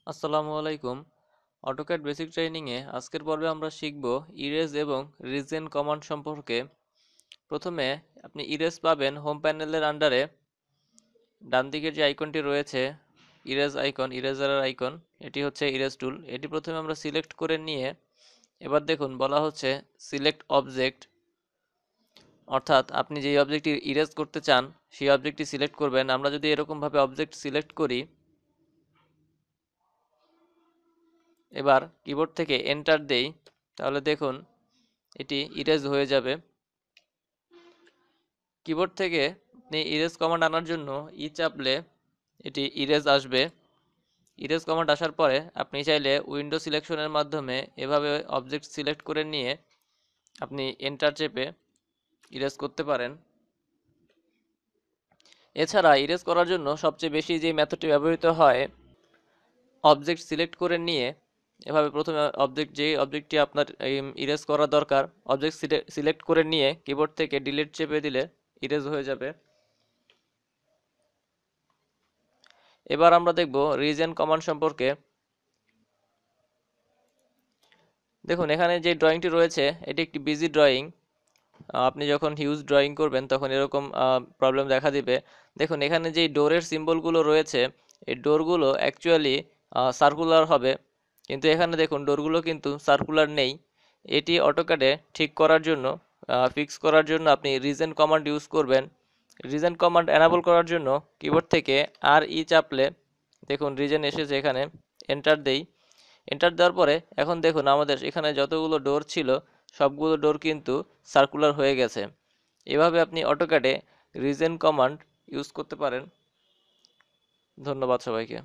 আসসালামু আলাইকুম। AutoCAD basic ট্রেনিংয়ে আজকের পর্বে আমরা শিখব ইরেজ এবং রিজেন কমান্ড সম্পর্কে। প্রথমে আপনি ইরেজ পাবেন হোম প্যানেলের আন্ডারে ডান দিকের যে আইকনটি রয়েছে ইরেজ আইকন, ইরেজারের আইকন, এটি হচ্ছে ইরেজ টুল। এটি প্রথমে আমরা সিলেক্ট করে নিয়ে এবার দেখুন বলা হচ্ছে সিলেক্ট অবজেক্ট, অর্থাৎ আপনি যেই অবজেক্টটি ইরেজ করতে চান সেই অবজেক্টটি সিলেক্ট করবেন। আমরা যদি এরকমভাবে অবজেক্ট সিলেক্ট করি, এবার কিবোর্ড থেকে এন্টার দেই, তাহলে দেখুন এটি ইরেজ হয়ে যাবে। কিবোর্ড থেকে আপনি ইরেজ কমান্ড আনার জন্য চাপলে এটি ইরেজ আসবে। ইরেজ কমান্ড আসার পরে আপনি চাইলে উইন্ডো সিলেকশনের মাধ্যমে এভাবে অবজেক্ট সিলেক্ট করে নিয়ে আপনি এন্টার চেপে ইরেজ করতে পারেন। এছাড়া ইরেজ করার জন্য সবচেয়ে বেশি যে মেথডটি ব্যবহৃত হয়, অবজেক্ট সিলেক্ট করে নিয়ে এভাবে প্রথমে যে অবজেক্টটি আপনার ইরেজ করা দরকার, অবজেক্ট সিলেক্ট করে নিয়ে কিবোর্ড থেকে ডিলিট চেপে দিলে ইরেজ হয়ে যাবে। এবার আমরা দেখব রিজেন কমান্ড সম্পর্কে। দেখুন এখানে যে ড্রয়িংটি রয়েছে এটি একটি বিজি ড্রয়িং। আপনি যখন হিউজ ড্রয়িং করবেন তখন এরকম প্রবলেম দেখা দিবে। দেখুন এখানে যেই ডোরের সিম্বলগুলো রয়েছে, এই ডোরগুলো অ্যাকচুয়ালি সার্কুলার হবে, কিন্তু এখানে দেখুন ডোরগুলো কিন্তু সার্কুলার নেই। এটি অটোক্যাডে ঠিক করার জন্য, ফিক্স করার জন্য আপনি রিজেন কমান্ড ইউজ করবেন। রিজেন কমান্ড এনাবল করার জন্য কিবোর্ড থেকে চাপলে দেখুন রিজেন এসেছে, এখানে এন্টার দেই। এন্টার দেওয়ার পরে এখন দেখুন আমাদের এখানে যতগুলো ডোর ছিল সবগুলো ডোর কিন্তু সার্কুলার হয়ে গেছে। এভাবে আপনি অটোক্যাডে রিজেন কমান্ড ইউজ করতে পারেন। ধন্যবাদ সবাইকে।